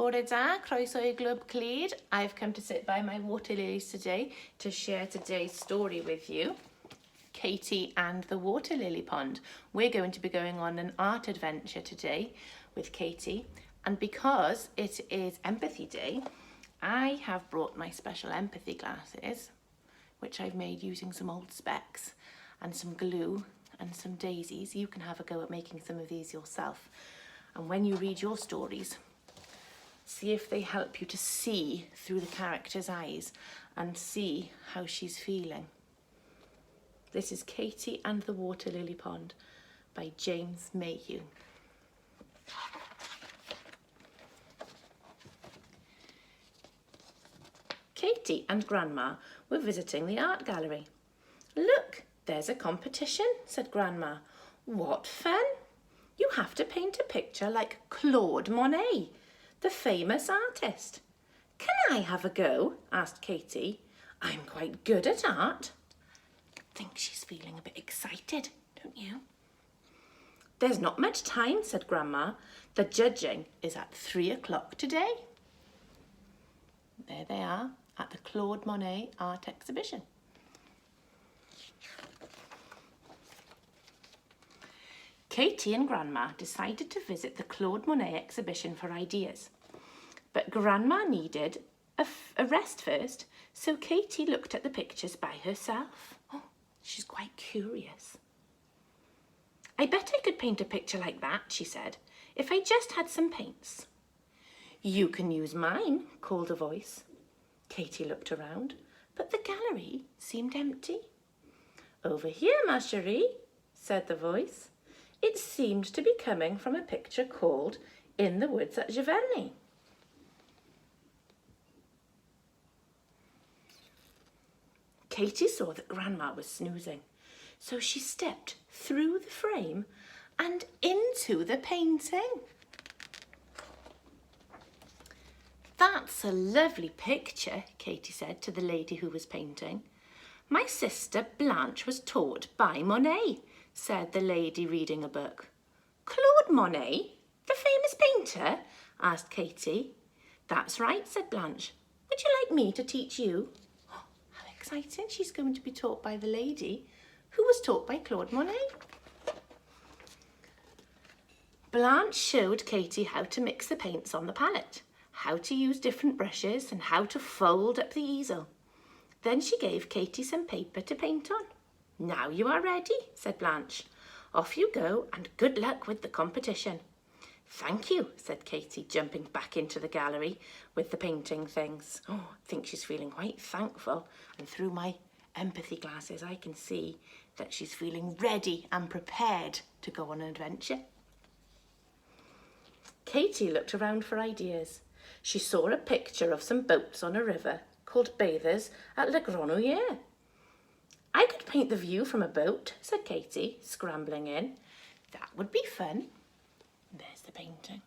Bore da, croeso I Clwb Clyd. I've come to sit by my water lilies today to share today's story with you. Katie and the water lily pond. We're going to be going on an art adventure today with Katie, and because it is Empathy Day, I have brought my special empathy glasses, which I've made using some old specs and some glue and some daisies. You can have a go at making some of these yourself, and when you read your stories, see if they help you to see through the character's eyes and see how she's feeling. This is Katie and the Water Lily Pond by James Mayhew. Katie and Grandma were visiting the art gallery. "Look, there's a competition," said Grandma. "What fun! You have to paint a picture like Claude Monet, the famous artist." "Can I have a go?" asked Katie. "I'm quite good at art." I think she's feeling a bit excited, don't you? "There's not much time," said Grandma. "The judging is at 3 o'clock today." There they are at the Claude Monet art exhibition. Katie and Grandma decided to visit the Claude Monet exhibition for ideas. But Grandma needed a rest first, so Katie looked at the pictures by herself. Oh, she's quite curious. "I bet I could paint a picture like that," she said, "if I just had some paints." "You can use mine," called a voice. Katie looked around, but the gallery seemed empty. "Over here, ma chérie," said the voice. It seemed to be coming from a picture called In the Woods at Giverny. Katie saw that Grandma was snoozing, so she stepped through the frame and into the painting. "That's a lovely picture," Katie said to the lady who was painting. "My sister Blanche was taught by Monet," said the lady reading a book. "Claude Monet, the famous painter?" asked Katie. "That's right," said Blanche. "Would you like me to teach you?" Oh, how exciting. She's going to be taught by the lady who was taught by Claude Monet. Blanche showed Katie how to mix the paints on the palette, how to use different brushes, and how to fold up the easel. Then she gave Katie some paper to paint on. "Now you are ready," said Blanche. "Off you go, and good luck with the competition." "Thank you," said Katie, jumping back into the gallery with the painting things. Oh, I think she's feeling quite thankful, and through my empathy glasses I can see that she's feeling ready and prepared to go on an adventure. Katie looked around for ideas. She saw a picture of some boats on a river called Bathers at Le Grenouille. "I could paint the view from a boat," said Katie, scrambling in. "That would be fun." There's the painting.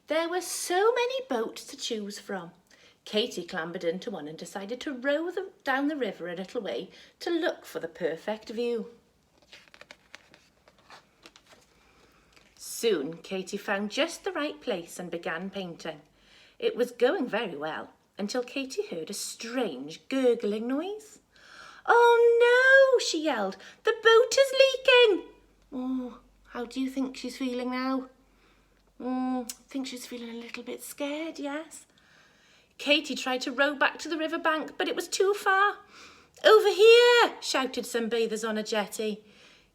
There were so many boats to choose from. Katie clambered into one and decided to row down the river a little way to look for the perfect view. Soon Katie found just the right place and began painting. It was going very well until Katie heard a strange gurgling noise. "Oh no," she yelled, "the boat is leaking." Oh, how do you think she's feeling now? I think she's feeling a little bit scared, yes. Katie tried to row back to the river bank, but it was too far. "Over here," shouted some bathers on a jetty.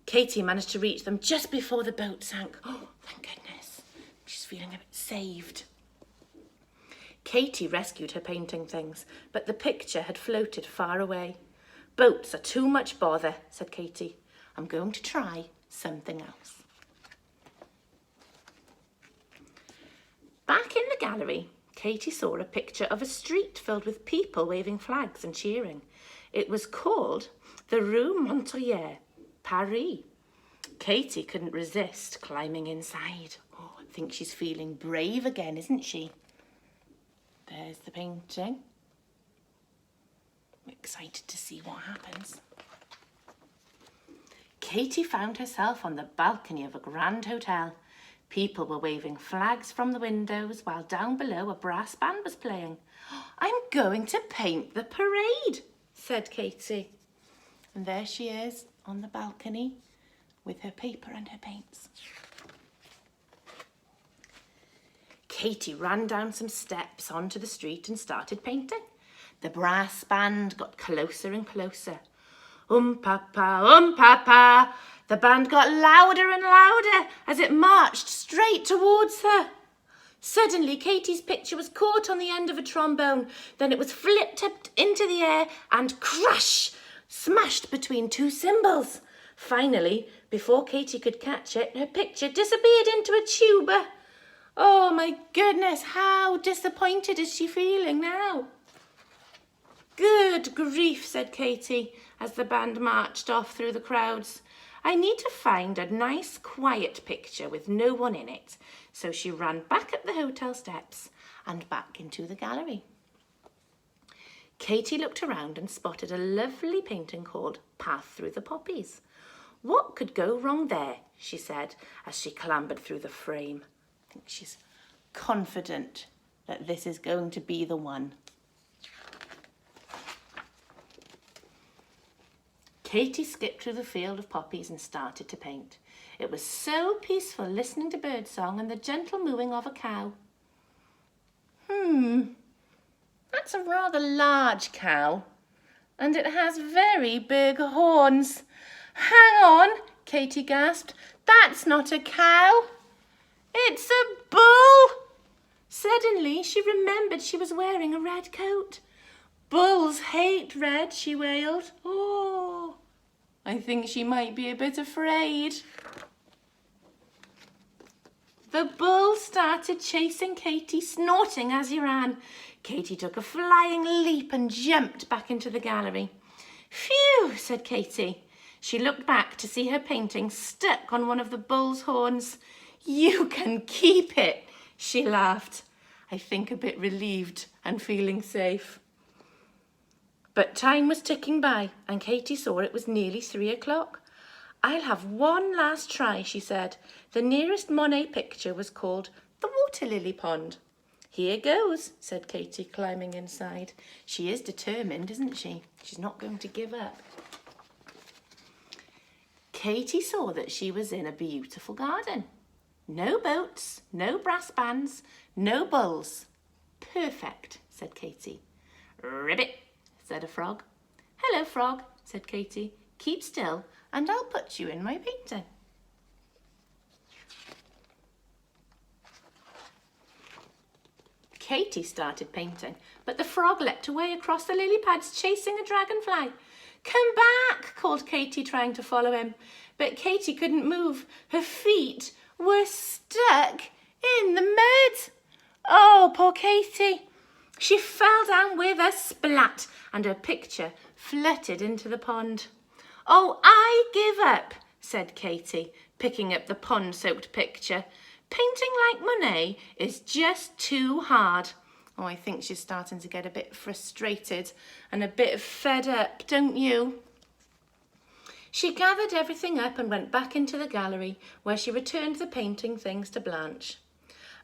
Katie managed to reach them just before the boat sank. Oh, thank goodness. She's feeling a bit saved. Katie rescued her painting things, but the picture had floated far away. "Boats are too much bother," said Katie. "I'm going to try something else." Back in the gallery, Katie saw a picture of a street filled with people waving flags and cheering. It was called the Rue Montoyer, Paris. Katie couldn't resist climbing inside. Oh, I think she's feeling brave again, isn't she? There's the painting. I'm excited to see what happens. Katy found herself on the balcony of a grand hotel. People were waving flags from the windows while down below a brass band was playing. "I'm going to paint the parade," said Katy. And there she is on the balcony with her paper and her paints. Katy ran down some steps onto the street and started painting. The brass band got closer and closer. Papa, papa. The band got louder and louder as it marched straight towards her. Suddenly, Katy's picture was caught on the end of a trombone. Then it was flipped up into the air and crash, smashed between two cymbals. Finally, before Katy could catch it, her picture disappeared into a tuba. Oh my goodness, how disappointed is she feeling now? "Good grief," said Katy as the band marched off through the crowds. "I need to find a nice quiet picture with no one in it." So she ran back up the hotel steps and back into the gallery. Katy looked around and spotted a lovely painting called "Path Through the Poppies." "What could go wrong there?" she said as she clambered through the frame. I think she's confident that this is going to be the one. Katy skipped through the field of poppies and started to paint. It was so peaceful listening to birdsong and the gentle mooing of a cow. That's a rather large cow, and it has very big horns. "Hang on," Katy gasped. "That's not a cow. It's a bull." Suddenly, she remembered she was wearing a red coat. "Bulls hate red," she wailed. "Oh, I think she might be a bit afraid." The bull started chasing Katy, snorting as he ran. Katy took a flying leap and jumped back into the gallery. "Phew," said Katy. She looked back to see her painting stuck on one of the bull's horns. "You can keep it," she laughed, I think a bit relieved and feeling safe. But time was ticking by and Katy saw it was nearly 3 o'clock. "I'll have one last try," she said. The nearest Monet picture was called the Waterlily Pond. "Here goes," said Katy, climbing inside. She is determined, isn't she? She's not going to give up. Katy saw that she was in a beautiful garden. No boats, no brass bands, no bulls. "Perfect," said Katy. "Ribbit," said a frog. "Hello, frog," said Katy. "Keep still and I'll put you in my painting." Katy started painting, but the frog leapt away across the lily pads chasing a dragonfly. "Come back," called Katy, trying to follow him. But Katy couldn't move. Her feet were stuck in the mud. Oh, poor Katy. She fell down with a splat and her picture fluttered into the pond. "Oh, I give up," said Katy, picking up the pond-soaked picture. "Painting like Monet is just too hard." Oh, I think she's starting to get a bit frustrated and a bit fed up, don't you? She gathered everything up and went back into the gallery, where she returned the painting things to Blanche.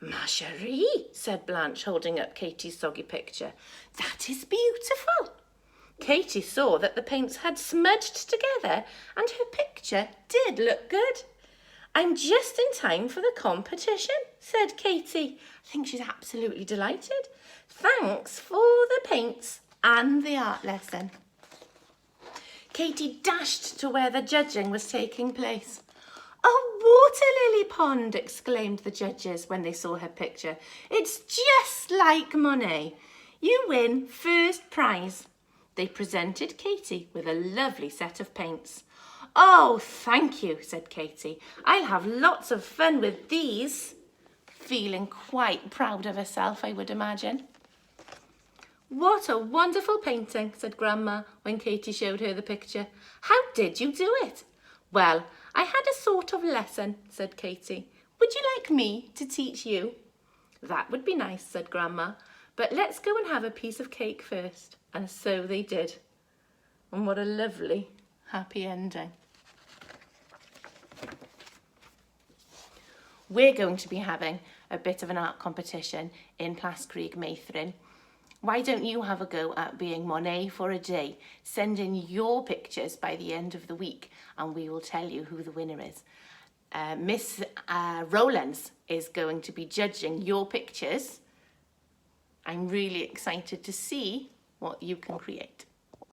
"Ma chérie," said Blanche, holding up Katy's soggy picture. "That is beautiful." Katy saw that the paints had smudged together and her picture did look good. "I'm just in time for the competition," said Katy. I think she's absolutely delighted. "Thanks for the paints and the art lesson." Katy dashed to where the judging was taking place. "A waterlily pond," exclaimed the judges when they saw her picture. "It's just like Monet. You win first prize." They presented Katy with a lovely set of paints. "Oh, thank you," said Katy. "I'll have lots of fun with these." Feeling quite proud of herself, I would imagine. "What a wonderful painting," said Grandma when Katy showed her the picture. "How did you do it?" "Well, I had a sort of lesson," said Katy. "Would you like me to teach you?" "That would be nice," said Grandma. "But let's go and have a piece of cake first." And so they did. And what a lovely, happy ending. we're going to be having a bit of an art competition in Plascreg Meithrin. Why don't you have a go at being Monet for a day? Send in your pictures by the end of the week and we will tell you who the winner is. Miss Rowlands is going to be judging your pictures. I'm really excited to see what you can create.